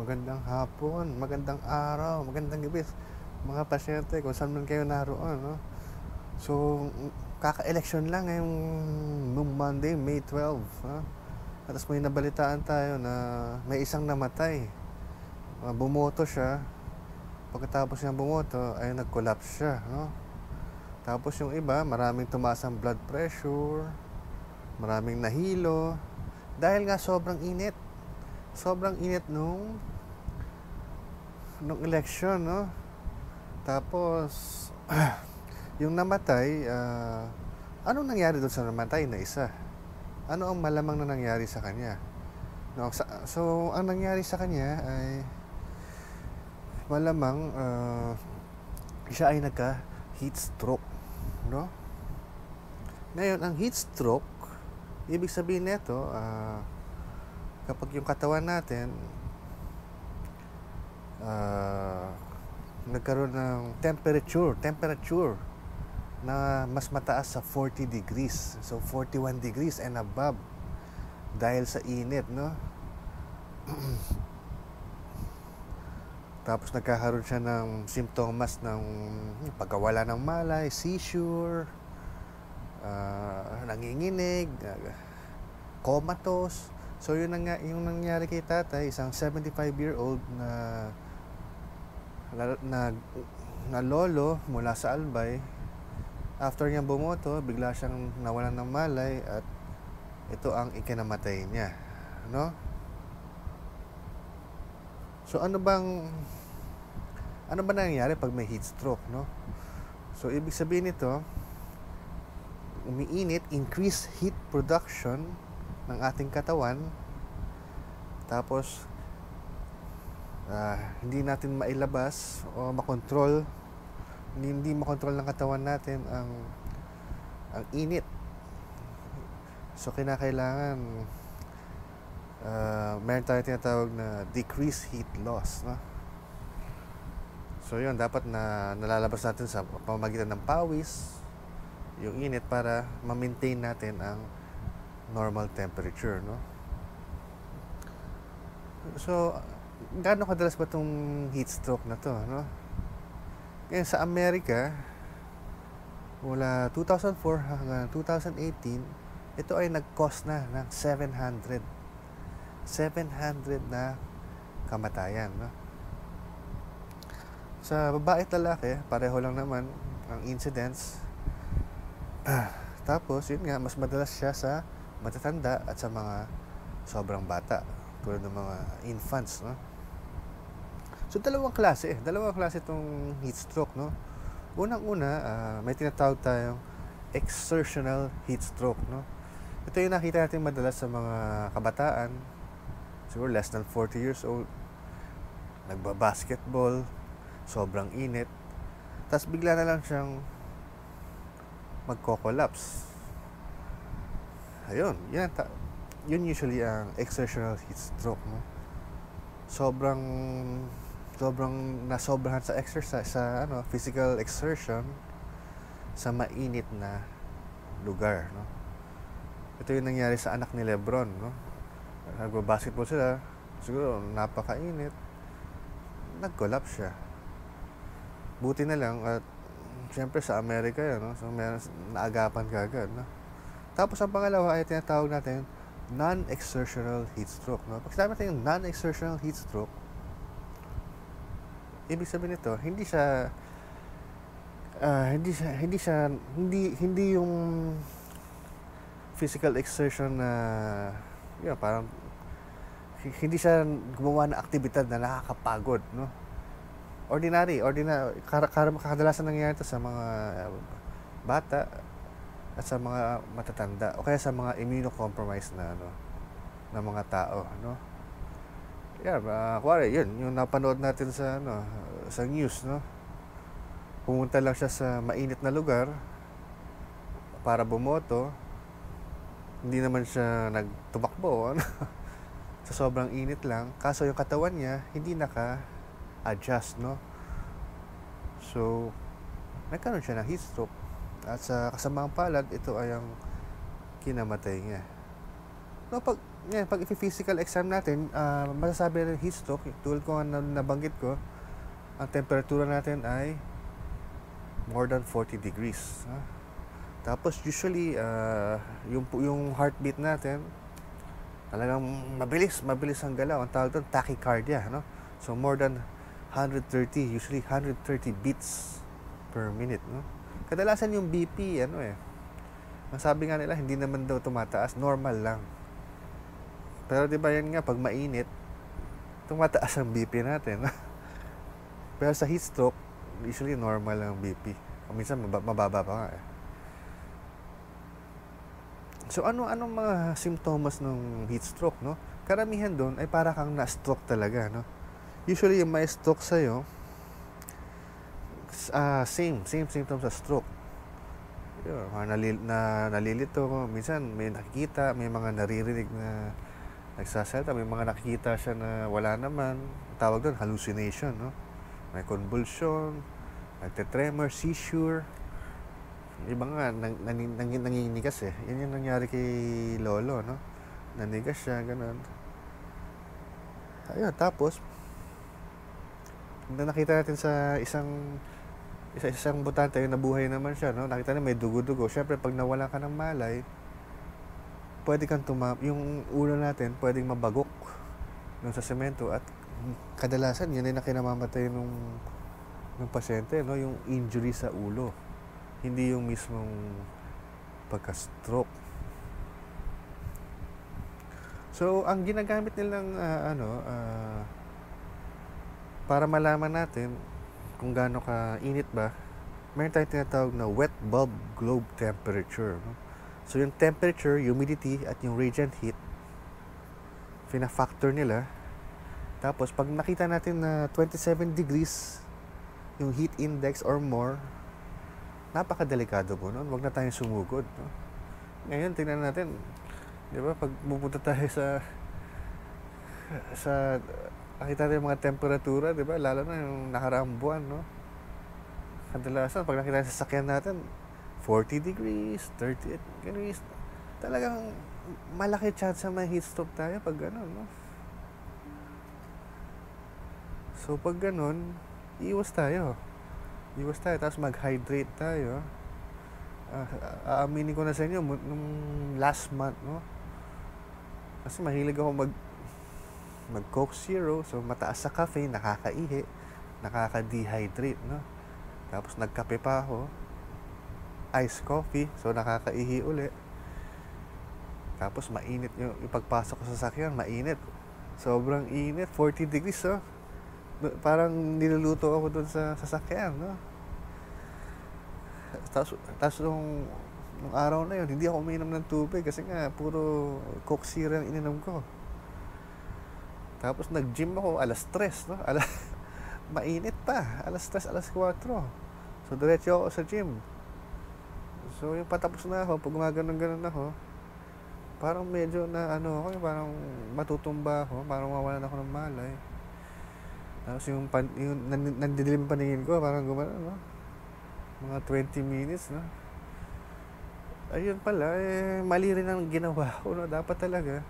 Magandang hapon, magandang araw, magandang gabi mga pasyente kung saan man kayo naroon, no? So, kaka-election lang ngayong nung Monday, May 12, ha? At tapos may nabalitaan tayo na may isang namatay. Bumoto siya. Pagkatapos niyang bumoto, ay nag-collapse siya, no? Tapos yung iba, maraming tumaas ang blood pressure, maraming nahilo, dahil nga sobrang init. Sobrang init nung election, no? Tapos, yung namatay, anong nangyari doon sa namatay na isa? Ano ang malamang na nangyari sa kanya? No, so, ang nangyari sa kanya ay malamang siya ay nagka-heat stroke, no? Ngayon, ang heat stroke, ibig sabihin nito, kapag yung katawan natin nagkaroon ng temperature na mas mataas sa 40 degrees. So 41 degrees and above dahil sa init, no? Tapos nagkakaroon siya ng simptomas ng pagkawala ng malay, seizure, nanginginig, comatose. So yung nangyari kay tatay, isang 75-year-old na lolo mula sa Albay. After niyang bumoto, bigla siyang nawalan ng malay at ito ang ikinamatay niya, no? So ano ba nangyayari pag may heat stroke, no? So ibig sabihin nito, umiinit, increased heat production ng ating katawan. Tapos hindi natin mailabas o makontrol, hindi makontrol ng katawan natin ang init. So kinakailangan meron tayong tinatawag na decreased heat loss, no? So yun, dapat na nalalabas natin sa pamamagitan ng pawis yung init para ma-maintain natin ang normal temperature, no? So gaano kadalas ba itong heat stroke na to, no? Ngayon sa Amerika, mula 2004 hanggang 2018, ito ay nag-cause na ng 700 na kamatayan, no? Sa babae at lalaki, pareho lang naman ang incidence. Tapos yun nga, mas madalas siya sa matatanda at sa mga sobrang bata, tulad ng mga infants, no? So dalawang klase itong heat stroke, no? Unang-una, may tinatawag tayong exertional heat stroke, no? Ito yung nakita natin madalas sa mga kabataan, siguro less than 40 years old, nagba-basketball, sobrang init, tapos bigla na lang siyang magko-collapse. Ayun, yun usually ang exertional heat stroke, no? Sobrang nasobrahan sa exercise, sa physical exertion sa mainit na lugar, no? Ito yung nangyari sa anak ni Lebron, no? Nagba-basketball sila, siguro napakainit, nag-collapse siya. Buti na lang at siyempre sa Amerika yan, no? So meron naagapan kagad, no? Tapos ang pangalawa ay tinatawag natin non-exertional heat stroke, no? Pag sinabi natin yung non-exertional heat stroke, ibig sabihin nito, hindi yung physical exertion na parang hindi siya gumawa ng aktibidad na nakakapagod, no? Ordinary, kadalasan nangyayari ito sa mga bata at sa mga matatanda o kaya sa mga immunocompromised na mga tao, no? Kuwari, yun, yung napanood natin sa news, no? Pumunta lang siya sa mainit na lugar para bumoto. Hindi naman siya nagtumakbo, ano? Sa sobrang init lang. Kaso yung katawan niya, hindi naka-adjust, no? So, nagkaroon siya ng heat stroke. At sa kasamaang palad, ito ay ang kinamatay niya. No, pag Ngayon, pag physical exam natin, masasabi rin heat stroke, tulad ko nga na nabanggit ko, ang temperatura natin ay more than 40 degrees. Tapos usually, yung heartbeat natin, talagang mabilis ang galaw. Ang tawag doon, tachycardia, no? So more than 130, usually 130 beats per minute, no? Kadalasan yung BP, masabi nga nila, hindi naman daw tumataas, normal lang. Pero di ba yan nga, pag mainit, tumataas ang BP natin. Pero sa heat stroke, usually normal ang BP. O minsan mababa pa nga eh. So anong mga simptomas ng heat stroke, no? Karamihan doon ay para kang na-stroke talaga, no? Usually yung may stroke sa'yo, same symptoms sa stroke. Nalilito, minsan may nakikita, may mga naririnig na nagsasalita, may mga nakikita siya na wala naman. Tawag doon, hallucination, no? May convulsion, nagte-tremor, seizure. Iba nga, nangingigas eh. Yan yung nangyari kay Lolo, no? Nanigas siya, ganun. Ayun, tapos, nakita natin sa isang butante, nabuhay naman siya, no? Nakita na may dugo-dugo. Siyempre, pag nawala ka ng malay, pwede kang yung ulo natin, pwedeng mabagok dun sa semento. At kadalasan, yun ay nakinamamatay ng pasyente, no? Yung injury sa ulo. Hindi yung mismong pagka-stroke. So, ang ginagamit nilang para malaman natin kung gaano ka init ba, meron tayong tinatawag na wet bulb globe temperature, no? So, yung temperature, humidity, at yung radiant heat, fina-factor nila. Tapos, pag nakita natin na 27 degrees yung heat index or more, napakadelikado po nun. Huwag na tayong sumugod, no? Ngayon, tingnan natin, di ba, pag pupunta tayo sa nakita natin yung mga temperatura, di ba, lalo na yung nakaraang buwan, no? Kadalasan, pag nakita sa sasakyan natin, 40 degrees, 38 degrees, talagang malaki chance na may heat stroke tayo pag gano'n, no? So, pag gano'n, iwas tayo, tapos mag-hydrate tayo. Aaminin ko na sa inyo, nung last month, no? Kasi mahilig ako mag Coke Zero, so mataas sa caffeine, nakakaihi, nakaka-dehydrate, no? Tapos nagkape pa ako, iced coffee, so nakakaihi uli. Tapos mainit yung pagpasok ko sa sakyan, mainit. Sobrang init, 40 degrees, oh. Parang niluluto ako doon sa sasakyan, no? Tapos nung araw na yun, hindi ako uminom ng tubig kasi nga puro Coke Zero ang ininom ko. Tapos nag-gym ako alas 3, no? Mainit pa, alas 3, alas 4. So diretso ako sa gym. So yung patapos na ako, pag gumaganon-ganon ako, parang medyo na parang matutumba ako, parang mawalan ako ng malay. Tapos yung nandidilim paningin ko, parang gumano, no? Mga 20 minutes, no? Ayun pala, mali rin ang ginawa ko, no? Dapat talaga,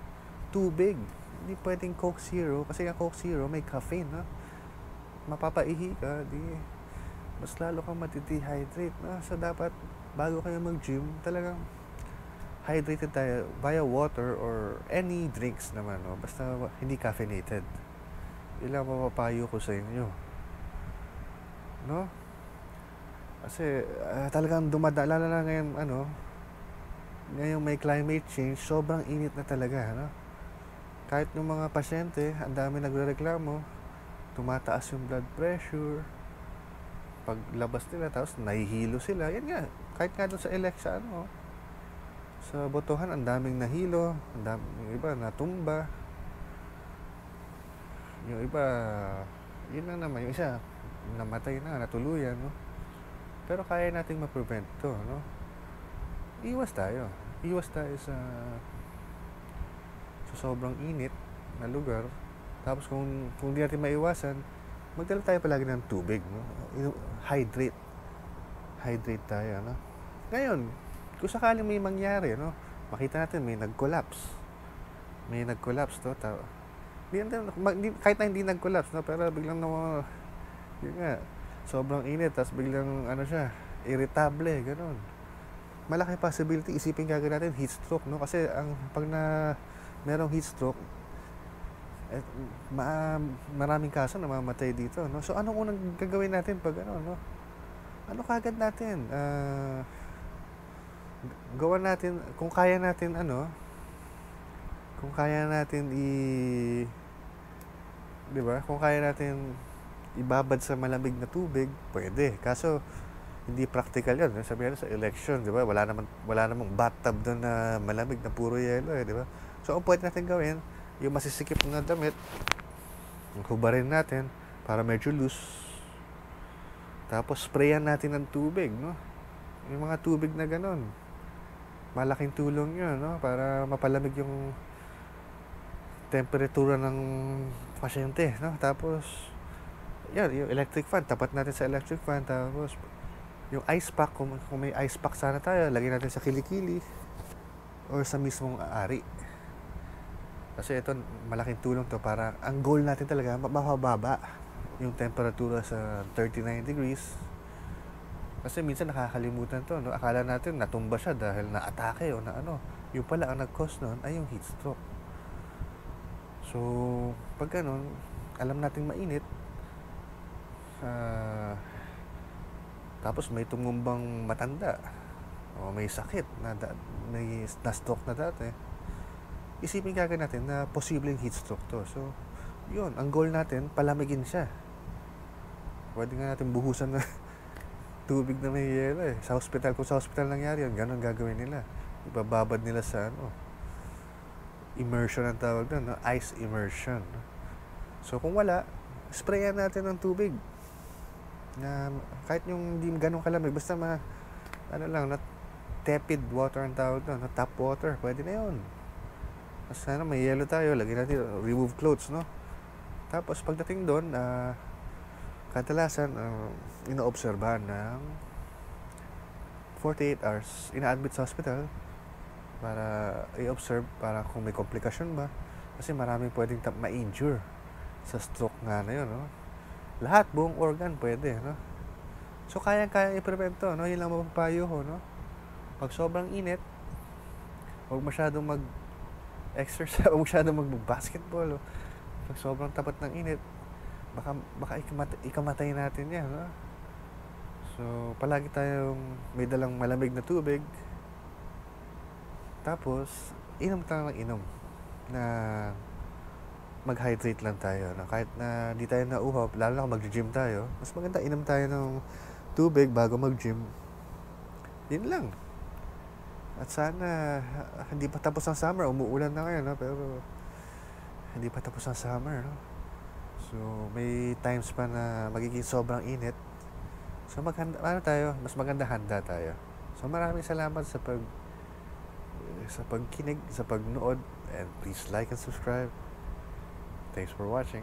tubig. Hindi pwedeng Coke Zero, kasi ang Coke Zero may caffeine, no? Mapapaihi ka, mas lalo kang mati-dehydrate, no? So dapat, bago kayo mag-gym, talagang hydrated tayo via water or any drinks naman, no? Basta hindi caffeinated. Ilang mapapayo ko sa inyo, no? Kasi talagang lalo na ngayon, ngayon may climate change, sobrang init na talaga, no? Kahit ng mga pasyente, ang dami nagrereklamo, tumataas yung blood pressure, paglabas nila, tapos nahihilo sila. Yan nga, kahit nga doon sa election, sa botohan, ang daming nahilo, yung iba natumba, yung iba, yun lang naman, yung isa namatay na, natuluyan, no? Pero kaya nating ma-prevent to, no? Iwas tayo sa sobrang init na lugar. Tapos kung di natin maiwasan, magdala tayo palagi ng tubig, no? Hydrate tayo, no? Ngayon, kung sakaling may mangyari, no, makita natin may nag-collapse, may nag-collapse to. Kahit na hindi nag-collapse, no? Pero biglang yun nga, sobrang init, tapos biglang ano siya, irritable, ganun. Malaki possibility, isipin kagad natin heat stroke, no? Kasi pag merong heat stroke, eh, maraming kaso namamatay dito, no? So anong unang gagawin natin pag ano, no? Ano kagad natin? Gawa natin, kung kaya natin di ba? Kung kaya natin ibabad sa malamig na tubig, pwede. Kaso hindi practical 'yan. Sabi natin sa election, di ba? Wala namang bathtub doon na malamig na puro yelo, di ba? So ang pwede natin gawin, yung masisikip na damit, hubarin natin para medyo loose. Tapos sprayan natin ng tubig, no? Yung mga tubig na ganon. Malaking tulong 'yun, no? Para mapalamig yung temperatura ng pasyente, no? Tapos yung electric fan, tapat natin sa electric fan. Tapos yung ice pack, kung may ice pack sana tayo, lagyan natin sa kilikili or sa mismong ari. Kasi ito, malaking tulong to para ang goal natin talaga, mababa yung temperatura sa 39 degrees. Kasi minsan nakakalimutan to, no? Akala natin natumba siya dahil na-atake o na ano. Yung pala, ang nag-cause nun ay yung heat stroke. So, pag ganun, alam nating mainit, tapos may tumumbang matanda o may sakit may na-stroke na dati, isipin kagad natin na posibleng heat stroke to. So, yun, ang goal natin, palamigin siya. Pwede nga natin buhusan na tubig na may yelo eh. Sa hospital, kung sa hospital nangyari yun, ganun gagawin nila. Ibababad nila sa immersion ang tawag doon, no? Ice immersion. So, kung wala, sprayan natin ng tubig. Na kahit yung hindi ganun kalamig, basta na tepid water ang tawag doon, no? Tap water, pwede na yun. Sana may yelo tayo, lagyan natin, remove clothes, no? Tapos pagdating doon, kadalasan inoobserbahan ng 48 hours, ina-admit sa hospital para i-observe para kung may komplikasyon ba, kasi maraming pwedeng ma-injure sa stroke nga na yun, no? Lahat, buong organ pwede, no? So kaya i-prevent to, no? Yun lang mapapayo ko, no? Pag sobrang init, huwag masyadong exercise, huwag masyadong mag-basketball, no? Pag sobrang tapat ng init, baka ikamatay natin yan, no? So palagi tayong may dalang malamig na tubig, tapos inom tayo ng inom na mag-hydrate lang tayo, no? Kahit na di tayo nauhaw, lalo na kung mag-gym tayo, mas maganda inom tayo ng tubig bago mag-gym. Yun lang. At sana hindi pa tapos ang summer, umuulan na ngayon, no? Pero hindi pa tapos ang summer, no? So may times pa na magiging sobrang init. So mas maganda handa tayo. So maraming salamat sa pagkinig, sa pagnood, and please like and subscribe. Thanks for watching.